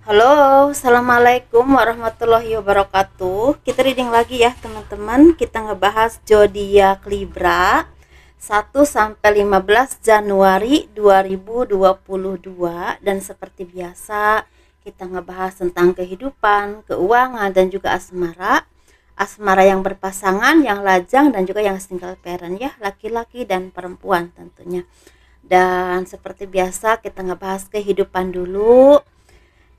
Halo, assalamualaikum warahmatullahi wabarakatuh. Kita reading lagi ya teman-teman. Kita ngebahas zodiak Libra 1 sampai 15 Januari 2022, dan seperti biasa kita ngebahas tentang kehidupan, keuangan, dan juga asmara. Asmara yang berpasangan, yang lajang, dan juga yang single parent ya, laki-laki dan perempuan tentunya. Dan seperti biasa kita ngebahas kehidupan dulu.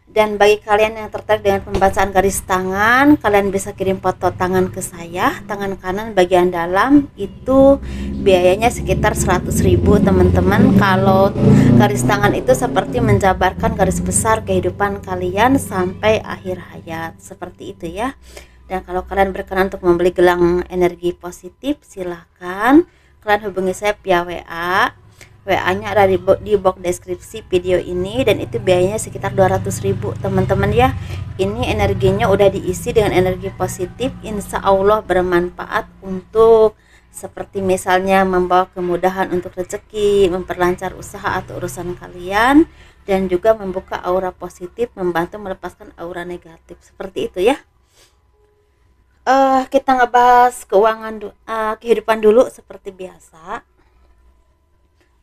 Dan bagi kalian yang tertarik dengan pembacaan garis tangan, kalian bisa kirim foto tangan ke saya. Tangan kanan bagian dalam itu biayanya sekitar 100.000 teman-teman. Kalau garis tangan itu seperti menjabarkan garis besar kehidupan kalian sampai akhir hayat, seperti itu ya. Dan kalau kalian berkenan untuk membeli gelang energi positif, silahkan kalian hubungi saya via WA. WA-nya ada di box deskripsi video ini, dan itu biayanya sekitar 200.000 teman-teman ya. Ini energinya udah diisi dengan energi positif, insya Allah bermanfaat untuk seperti misalnya membawa kemudahan untuk rezeki, memperlancar usaha atau urusan kalian, dan juga membuka aura positif, membantu melepaskan aura negatif, seperti itu ya. Kita ngebahas keuangan kehidupan dulu seperti biasa.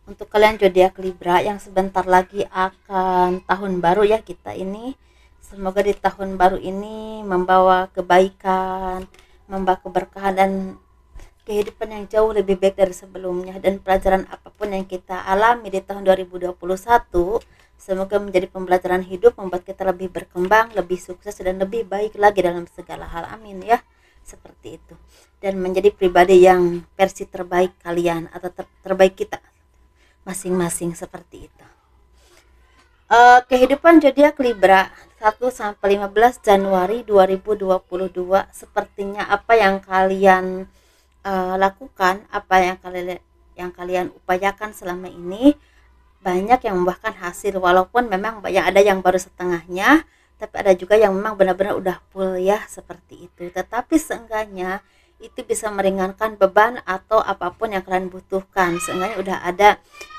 Untuk kalian zodiak Libra yang sebentar lagi akan tahun baru ya kita ini, semoga di tahun baru ini membawa kebaikan, membawa keberkahan dan kehidupan yang jauh lebih baik dari sebelumnya, dan pelajaran apapun yang kita alami di tahun 2021 semoga menjadi pembelajaran hidup, membuat kita lebih berkembang, lebih sukses, dan lebih baik lagi dalam segala hal, amin ya, seperti itu. Dan menjadi pribadi yang versi terbaik kalian atau terbaik kita masing-masing, seperti itu. Kehidupan zodiak Libra 1 sampai 15 Januari 2022, sepertinya apa yang kalian lakukan, apa yang kalian upayakan selama ini banyak yang membuahkan hasil, walaupun memang ada yang baru setengahnya, tapi ada juga yang memang benar-benar udah full ya, seperti itu. Tetapi seenggaknya itu bisa meringankan beban atau apapun yang kalian butuhkan. Seenggaknya udah ada,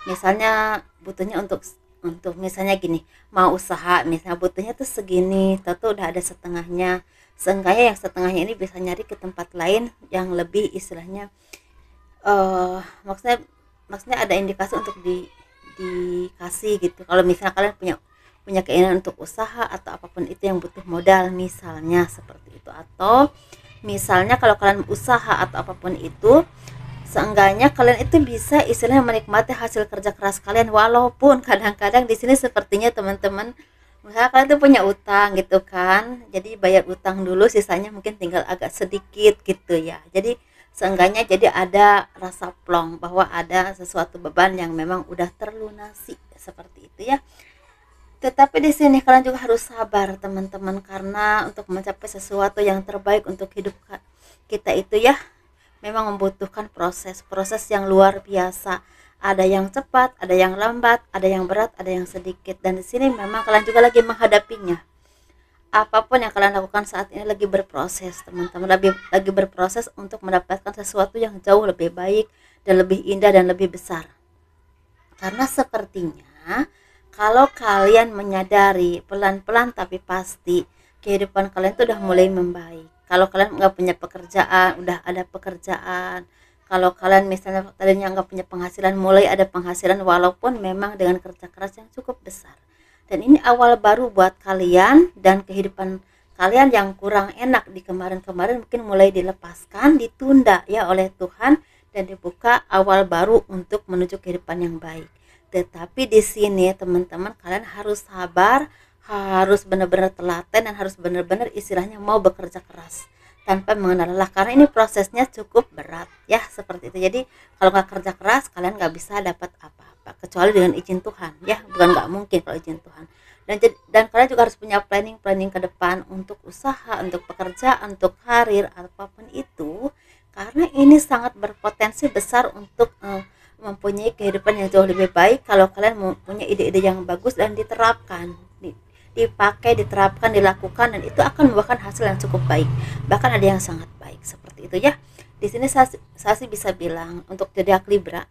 misalnya butuhnya untuk misalnya gini, mau usaha misalnya butuhnya tuh segini, tentu udah ada setengahnya. Seenggaknya yang setengahnya ini bisa nyari ke tempat lain yang lebih istilahnya maksudnya ada indikasi untuk dikasih gitu. Kalau misalnya kalian punya keinginan untuk usaha atau apapun itu yang butuh modal misalnya, seperti itu. Atau misalnya kalau kalian usaha atau apapun itu, seenggaknya kalian itu bisa istilahnya menikmati hasil kerja keras kalian, walaupun kadang-kadang di sini sepertinya teman-teman, misalnya kalian tuh punya utang gitu kan, jadi bayar utang dulu, sisanya mungkin tinggal agak sedikit gitu ya. Jadi seenggaknya jadi ada rasa plong bahwa ada sesuatu beban yang memang udah terlunasi, seperti itu ya. Tetapi di sini kalian juga harus sabar teman-teman, karena untuk mencapai sesuatu yang terbaik untuk hidup kita itu ya memang membutuhkan proses yang luar biasa. Ada yang cepat, ada yang lambat, ada yang berat, ada yang sedikit, dan di sini memang kalian juga lagi menghadapinya. Apapun yang kalian lakukan saat ini lagi berproses teman-teman, lagi berproses untuk mendapatkan sesuatu yang jauh lebih baik dan lebih indah dan lebih besar. Karena sepertinya kalau kalian menyadari pelan-pelan tapi pasti kehidupan kalian tuh udah mulai membaik. Kalau kalian nggak punya pekerjaan, udah ada pekerjaan. Kalau kalian misalnya tadinya nggak punya penghasilan, mulai ada penghasilan, walaupun memang dengan kerja keras yang cukup besar. Dan ini awal baru buat kalian, dan kehidupan kalian yang kurang enak di kemarin-kemarin mungkin mulai dilepaskan, ditunda ya oleh Tuhan, dan dibuka awal baru untuk menuju kehidupan yang baik. Tetapi di sini teman-teman kalian harus sabar, harus benar-benar telaten, dan harus benar-benar istilahnya mau bekerja keras tanpa mengenal lelah, karena ini prosesnya cukup berat ya, seperti itu. Jadi kalau nggak kerja keras kalian nggak bisa dapat apa-apa kecuali dengan izin Tuhan ya, bukan nggak mungkin kalau izin Tuhan. Dan kalian juga harus punya planning ke depan untuk usaha, untuk pekerjaan, untuk karir, apapun itu, karena ini sangat berpotensi besar untuk mempunyai kehidupan yang jauh lebih baik kalau kalian mempunyai ide-ide yang bagus dan diterapkan, dipakai, diterapkan, dilakukan, dan itu akan membuahkan hasil yang cukup baik, bahkan ada yang sangat baik, seperti itu ya. Di sini saya sih bisa bilang untuk zodiak Libra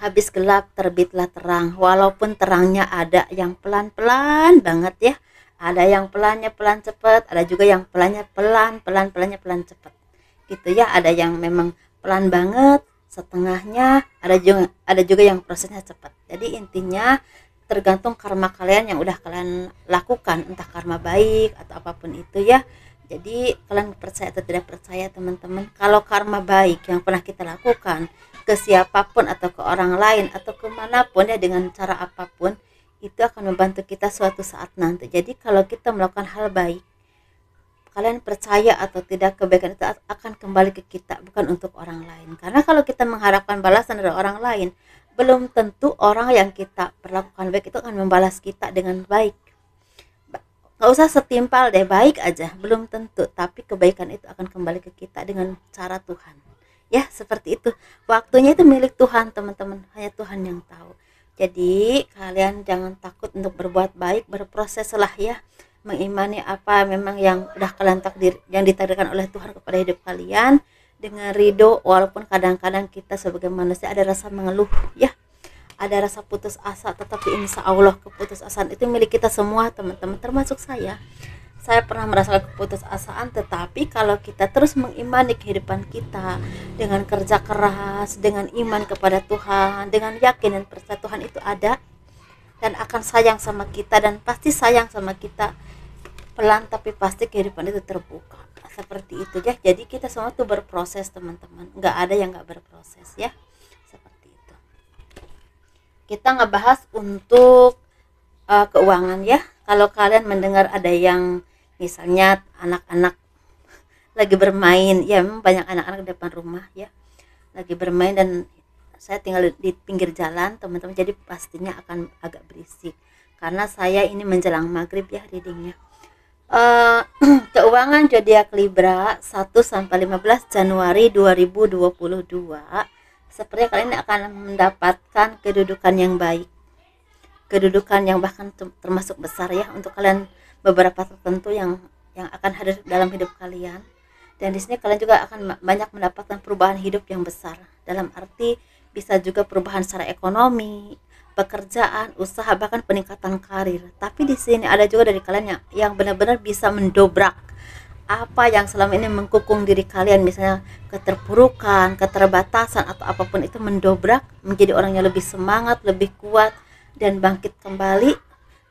habis gelap terbitlah terang. Walaupun terangnya ada yang pelan-pelan banget ya, ada yang pelannya pelan cepat, ada juga yang pelannya pelannya pelan cepat gitu ya. Ada yang memang pelan banget, setengahnya, ada juga yang prosesnya cepat. Jadi intinya tergantung karma kalian yang udah kalian lakukan, entah karma baik atau apapun itu ya. Jadi kalian percaya atau tidak percaya teman-teman, kalau karma baik yang pernah kita lakukan ke siapapun atau ke orang lain atau kemanapun ya, dengan cara apapun, itu akan membantu kita suatu saat nanti. Jadi kalau kita melakukan hal baik, kalian percaya atau tidak, kebaikan itu akan kembali ke kita, bukan untuk orang lain. Karena kalau kita mengharapkan balasan dari orang lain, belum tentu orang yang kita perlakukan baik itu akan membalas kita dengan baik. Gak usah setimpal deh, baik aja, belum tentu. Tapi kebaikan itu akan kembali ke kita dengan cara Tuhan. Ya, seperti itu. Waktunya itu milik Tuhan, teman-teman. Hanya Tuhan yang tahu. Jadi, kalian jangan takut untuk berbuat baik, berproses lah ya. Mengimani apa memang yang udah kalian yang ditakdirkan oleh Tuhan kepada hidup kalian, dengan ridho. Walaupun kadang-kadang kita sebagai manusia ada rasa mengeluh ya, ada rasa putus asa, tetapi insya Allah keputusasaan itu milik kita semua teman-teman, termasuk saya pernah merasakan keputusasaan. Tetapi kalau kita terus mengimani kehidupan kita dengan kerja keras, dengan iman kepada Tuhan, dengan yakin dan percaya Tuhan itu ada dan akan sayang sama kita, dan pasti sayang sama kita, pelan tapi pasti kehidupan itu terbuka. Seperti itu ya. Jadi kita semua tuh berproses teman-teman, nggak ada yang nggak berproses ya. Seperti itu. Kita ngebahas untuk keuangan ya. Kalau kalian mendengar ada yang misalnya anak-anak lagi bermain, ya memang banyak anak-anak di depan rumah ya, lagi bermain, dan saya tinggal di pinggir jalan teman-teman, jadi pastinya akan agak berisik karena saya ini menjelang maghrib ya readingnya. Keuangan zodiak Libra 1-15 Januari 2022. Sepertinya kalian akan mendapatkan kedudukan yang baik, kedudukan yang bahkan termasuk besar ya untuk kalian, beberapa tertentu yang akan hadir dalam hidup kalian. Dan di sini kalian juga akan banyak mendapatkan perubahan hidup yang besar, dalam arti bisa juga perubahan secara ekonomi, pekerjaan, usaha, bahkan peningkatan karir. Tapi di sini ada juga dari kalian yang benar-benar bisa mendobrak apa yang selama ini mengkukung diri kalian, misalnya keterpurukan, keterbatasan atau apapun itu, mendobrak menjadi orang yang lebih semangat, lebih kuat, dan bangkit kembali,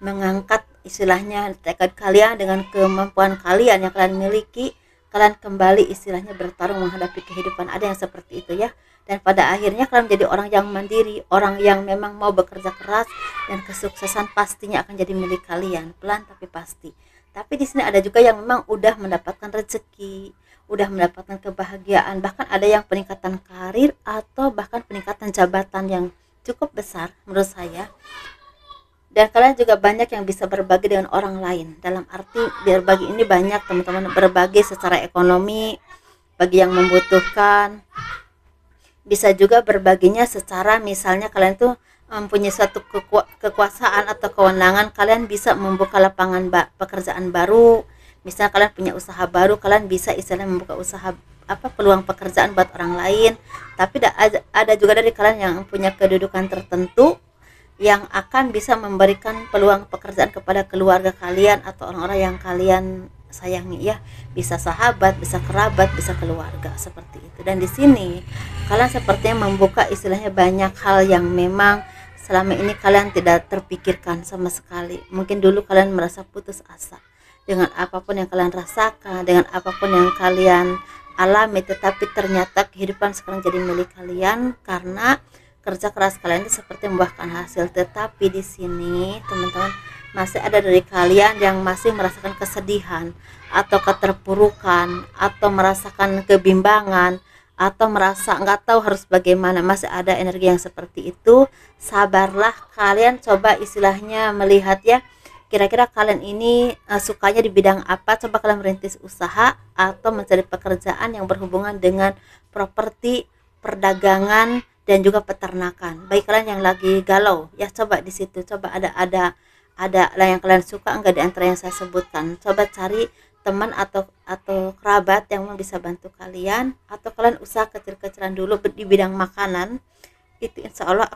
mengangkat istilahnya tekad kalian dengan kemampuan kalian yang kalian miliki. Kalian kembali istilahnya bertarung menghadapi kehidupan, ada yang seperti itu ya. Dan pada akhirnya kalian menjadi orang yang mandiri, orang yang memang mau bekerja keras, dan kesuksesan pastinya akan jadi milik kalian, pelan tapi pasti. Tapi di sini ada juga yang memang udah mendapatkan rezeki, udah mendapatkan kebahagiaan, bahkan ada yang peningkatan karir atau bahkan peningkatan jabatan yang cukup besar menurut saya. Dan kalian juga banyak yang bisa berbagi dengan orang lain, dalam arti berbagi ini banyak teman-teman, berbagi secara ekonomi bagi yang membutuhkan, bisa juga berbaginya secara misalnya kalian tuh mempunyai suatu kekuasaan atau kewenangan, kalian bisa membuka lapangan pekerjaan baru. Misalnya kalian punya usaha baru, kalian bisa istilahnya membuka usaha peluang pekerjaan buat orang lain. Tapi ada juga dari kalian yang punya kedudukan tertentu yang akan bisa memberikan peluang pekerjaan kepada keluarga kalian atau orang-orang yang kalian sayangi ya, bisa sahabat, bisa kerabat, bisa keluarga, seperti itu. Dan di sini kalian sepertinya membuka istilahnya banyak hal yang memang selama ini kalian tidak terpikirkan sama sekali. Mungkin dulu kalian merasa putus asa dengan apapun yang kalian rasakan, dengan apapun yang kalian alami, tetapi ternyata kehidupan sekarang jadi milik kalian karena kerja keras kalian itu seperti membuahkan hasil. Tetapi di sini teman-teman, masih ada dari kalian yang masih merasakan kesedihan atau keterpurukan atau merasakan kebimbangan atau merasa nggak tahu harus bagaimana. Masih ada energi yang seperti itu. Sabarlah, kalian coba istilahnya melihat ya, kira-kira kalian ini sukanya di bidang apa. Coba kalian merintis usaha atau mencari pekerjaan yang berhubungan dengan properti, perdagangan, dan juga peternakan. Bagi kalian yang lagi galau ya, coba di situ, coba ada yang kalian suka enggak di antara yang saya sebutkan. Coba cari teman atau kerabat yang bisa bantu kalian, atau kalian usaha kecil-kecilan dulu di bidang makanan itu insya Allah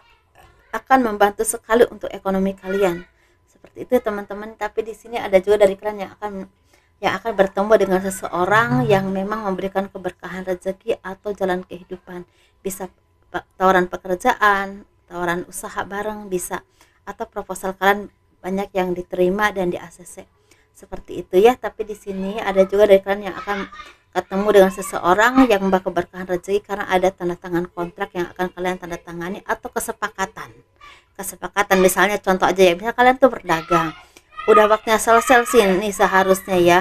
akan membantu sekali untuk ekonomi kalian. Seperti itu teman-teman. Tapi di sini ada juga dari kalian yang akan bertemu dengan seseorang yang memang memberikan keberkahan rezeki atau jalan kehidupan. Bisa tawaran pekerjaan, tawaran usaha bareng bisa, atau proposal kalian banyak yang diterima dan di ACC. Seperti itu ya. Tapi di sini ada juga dari kalian yang akan ketemu dengan seseorang yang membawa keberkahan rezeki karena ada tanda tangan kontrak yang akan kalian tanda tangani atau kesepakatan misalnya contoh aja ya, misalnya kalian tuh berdagang, udah waktunya selesai sih nih seharusnya ya,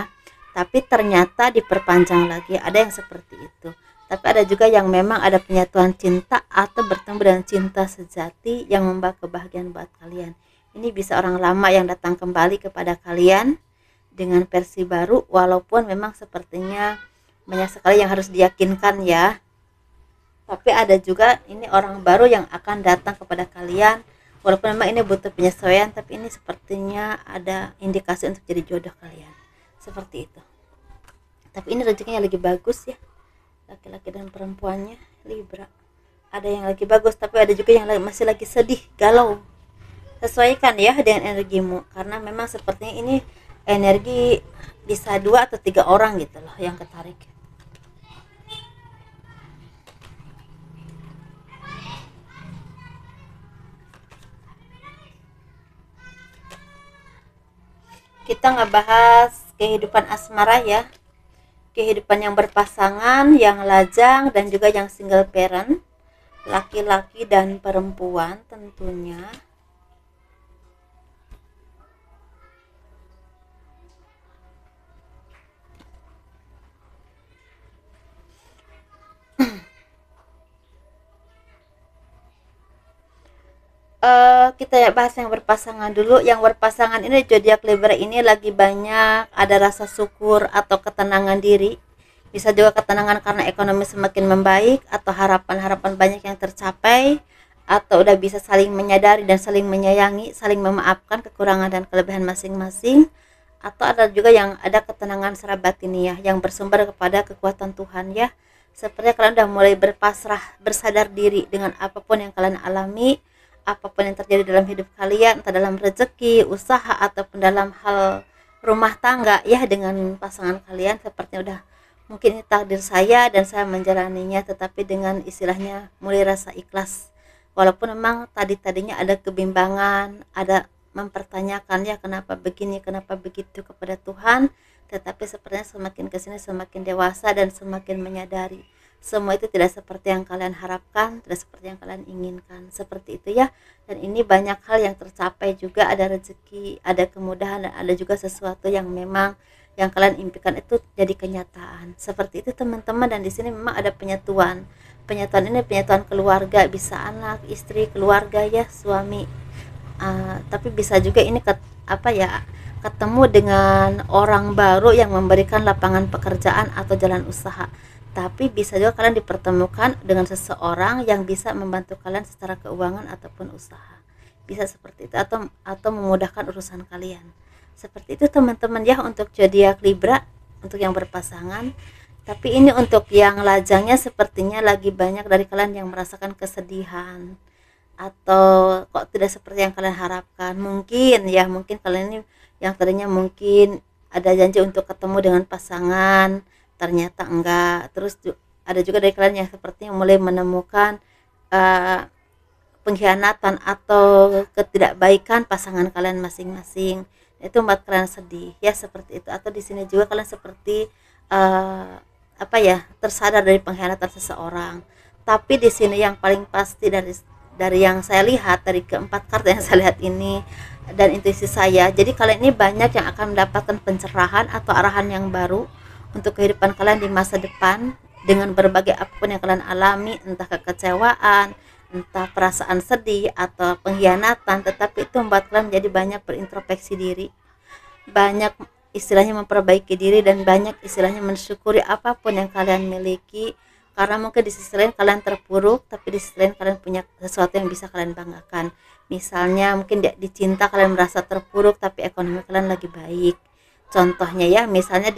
tapi ternyata diperpanjang lagi, ada yang seperti itu. Tapi ada juga yang memang ada penyatuan cinta atau bertemu dengan cinta sejati yang membawa kebahagiaan buat kalian. Ini bisa orang lama yang datang kembali kepada kalian dengan versi baru, walaupun memang sepertinya banyak sekali yang harus diyakinkan ya. Tapi ada juga ini orang baru yang akan datang kepada kalian, walaupun memang ini butuh penyesuaian, tapi ini sepertinya ada indikasi untuk jadi jodoh kalian. Seperti itu. Tapi ini rezekinya lagi bagus ya, laki-laki dan perempuannya Libra. Ada yang lagi bagus, tapi ada juga yang masih lagi sedih, galau. Sesuaikan ya dengan energimu, karena memang sepertinya ini energi bisa 2 atau 3 orang gitu loh yang ketarik. Kita ngebahas kehidupan asmara ya, kehidupan yang berpasangan, yang lajang, dan juga yang single parent, laki-laki dan perempuan tentunya. Kita bahas yang berpasangan dulu. Yang berpasangan ini zodiak Libra ini lagi banyak ada rasa syukur atau ketenangan diri. Bisa juga ketenangan karena ekonomi semakin membaik, atau harapan-harapan banyak yang tercapai, atau udah bisa saling menyadari dan saling menyayangi, saling memaafkan kekurangan dan kelebihan masing-masing. Atau ada juga yang ada ketenangan secara batiniah yang bersumber kepada kekuatan Tuhan ya. Sepertinya kalian udah mulai berpasrah, bersadar diri dengan apapun yang kalian alami, apapun yang terjadi dalam hidup kalian, entah dalam rezeki, usaha, ataupun dalam hal rumah tangga ya, dengan pasangan kalian sepertinya udah mungkin ini takdir saya dan saya menjalaninya, tetapi dengan istilahnya mulai rasa ikhlas, walaupun memang tadinya ada kebimbangan, ada mempertanyakan ya kenapa begini kenapa begitu kepada Tuhan, tetapi sepertinya semakin kesini semakin dewasa dan semakin menyadari semua itu tidak seperti yang kalian harapkan, tidak seperti yang kalian inginkan, seperti itu ya. Dan ini banyak hal yang tercapai juga, ada rezeki, ada kemudahan, dan ada juga sesuatu yang memang yang kalian impikan itu jadi kenyataan. Seperti itu teman-teman. Dan di sini memang ada penyatuan ini penyatuan keluarga, bisa anak, istri, keluarga ya, suami. Tapi bisa juga ini ketemu dengan orang baru yang memberikan lapangan pekerjaan atau jalan usaha. Tapi bisa juga kalian dipertemukan dengan seseorang yang bisa membantu kalian secara keuangan ataupun usaha. Bisa seperti itu, atau memudahkan urusan kalian. Seperti itu teman-teman ya untuk zodiak Libra, untuk yang berpasangan. Tapi ini untuk yang lajangnya sepertinya lagi banyak dari kalian yang merasakan kesedihan, atau kok tidak seperti yang kalian harapkan. Mungkin kalian ini yang tadinya mungkin ada janji untuk ketemu dengan pasangan, ternyata enggak. Terus ada juga dari kalian yang sepertinya mulai menemukan pengkhianatan atau ketidakbaikan pasangan kalian masing-masing. Itu membuat kalian sedih ya, seperti itu. Atau di sini juga kalian seperti tersadar dari pengkhianatan seseorang. Tapi di sini yang paling pasti dari yang saya lihat, dari keempat kartu yang saya lihat ini dan intuisi saya, jadi kalian ini banyak yang akan mendapatkan pencerahan atau arahan yang baru untuk kehidupan kalian di masa depan, dengan berbagai apapun yang kalian alami, entah kekecewaan, entah perasaan sedih atau pengkhianatan, tetapi itu membuat kalian menjadi banyak berintrospeksi diri, banyak istilahnya memperbaiki diri, dan banyak istilahnya mensyukuri apapun yang kalian miliki. Karena mungkin di sisi lain kalian terpuruk, tapi di sisi lain kalian punya sesuatu yang bisa kalian banggakan. Misalnya mungkin di cinta kalian merasa terpuruk, tapi ekonomi kalian lagi baik. Contohnya ya, misalnya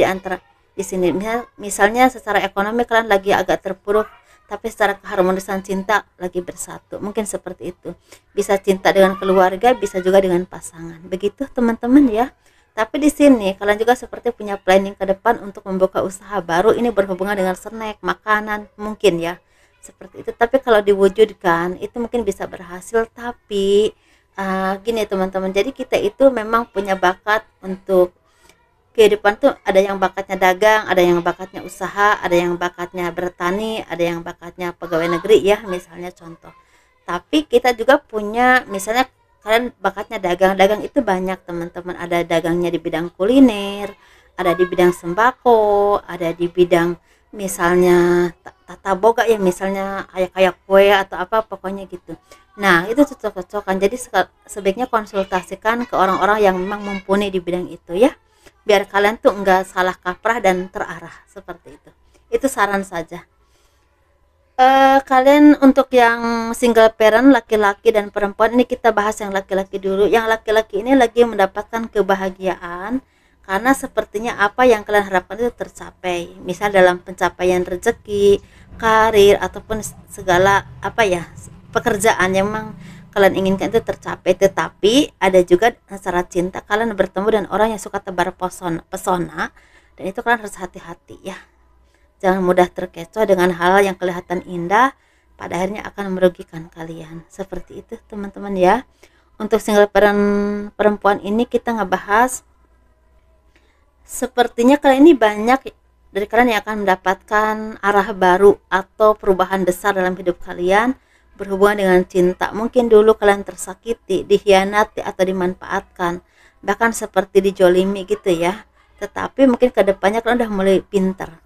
di sini misalnya secara ekonomi kalian lagi agak terpuruk, tapi secara keharmonisan cinta lagi bersatu. Mungkin seperti itu. Bisa cinta dengan keluarga, bisa juga dengan pasangan. Begitu teman-teman ya. Tapi di sini kalian juga seperti punya planning ke depan untuk membuka usaha baru, ini berhubungan dengan snack, makanan, mungkin ya. Seperti itu. Tapi kalau diwujudkan itu mungkin bisa berhasil, tapi gini teman-teman. Jadi kita itu memang punya bakat untuk kehidupan tuh, ada yang bakatnya dagang, ada yang bakatnya usaha, ada yang bakatnya bertani, ada yang bakatnya pegawai negeri ya, misalnya contoh. Tapi kita juga punya, misalnya kalian bakatnya dagang, dagang itu banyak teman-teman. Ada dagangnya di bidang kuliner, ada di bidang sembako, ada di bidang misalnya tata boga ya, misalnya kayak kue atau apa pokoknya gitu. Nah itu cocok-cocokan. Jadi sebaiknya konsultasikan ke orang-orang yang memang mumpuni di bidang itu ya, biar kalian tuh enggak salah kaprah dan terarah seperti itu saran saja. Kalian untuk yang single parent laki-laki dan perempuan, ini kita bahas yang laki-laki dulu. Yang laki-laki ini lagi mendapatkan kebahagiaan karena sepertinya apa yang kalian harapkan itu tercapai, misal dalam pencapaian rezeki, karir, ataupun segala apa ya, pekerjaan yang memang kalian inginkan itu tercapai. Tetapi ada juga secara cinta kalian bertemu dengan orang yang suka tebar pesona, dan itu kalian harus hati-hati ya. Jangan mudah terkecoh dengan hal yang kelihatan indah, pada akhirnya akan merugikan kalian. Seperti itu teman-teman ya. Untuk single parent perempuan ini kita ngebahas, sepertinya kalian ini banyak dari kalian yang akan mendapatkan arah baru atau perubahan besar dalam hidup kalian berhubungan dengan cinta. Mungkin dulu kalian tersakiti, dikhianati atau dimanfaatkan, bahkan seperti dijolimi gitu ya. Tetapi mungkin kedepannya kalian udah mulai pintar,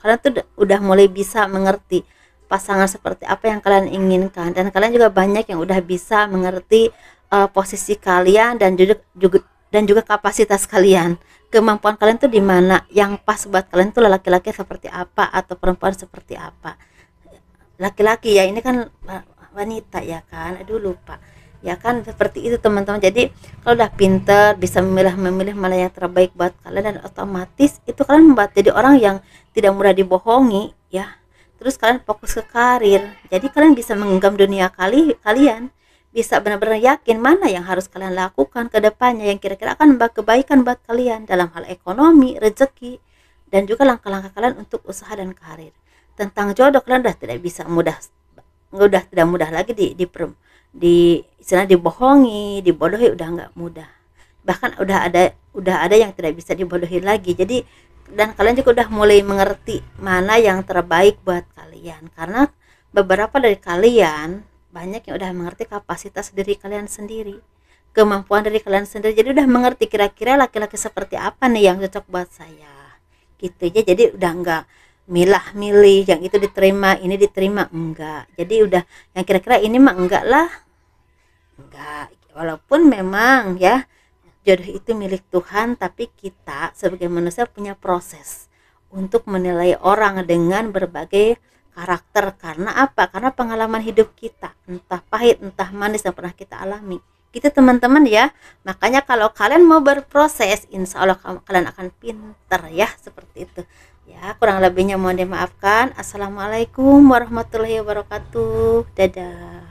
kalian tuh udah mulai bisa mengerti pasangan seperti apa yang kalian inginkan, dan kalian juga banyak yang udah bisa mengerti posisi kalian dan juga kapasitas kalian, kemampuan kalian tuh di mana, yang pas buat kalian tuh laki-laki seperti apa atau perempuan seperti apa. Laki-laki ya, ini kan wanita ya kan, aduh lupa ya kan, seperti itu teman-teman. Jadi kalau udah pinter, bisa memilih mana yang terbaik buat kalian, dan otomatis itu kalian membuat jadi orang yang tidak mudah dibohongi ya. Terus kalian fokus ke karir, jadi kalian bisa menggenggam dunia kalian, bisa benar-benar yakin mana yang harus kalian lakukan ke depannya, yang kira-kira akan membawa kebaikan buat kalian dalam hal ekonomi, rezeki, dan juga langkah-langkah kalian untuk usaha dan karir. Tentang jodoh kalian udah tidak mudah lagi di istilah dibohongi, dibodohi, udah nggak mudah. Bahkan udah ada yang tidak bisa dibodohi lagi. Jadi, dan kalian juga udah mulai mengerti mana yang terbaik buat kalian, karena beberapa dari kalian banyak yang udah mengerti kapasitas diri kalian sendiri, kemampuan dari kalian sendiri. Jadi udah mengerti kira-kira laki-laki seperti apa nih yang cocok buat saya gitu ya. Jadi udah nggak milah-milih yang itu diterima, ini diterima, enggak. Jadi udah yang kira-kira ini mah enggak lah, enggak. Walaupun memang ya jodoh itu milik Tuhan, tapi kita sebagai manusia punya proses untuk menilai orang dengan berbagai karakter. Karena apa? Karena pengalaman hidup kita, entah pahit entah manis yang pernah kita alami gitu teman-teman ya. Makanya kalau kalian mau berproses, insya Allah kalian akan pintar ya, seperti itu ya. Kurang lebihnya mohon dimaafkan. Assalamualaikum warahmatullahi wabarakatuh. Dadah.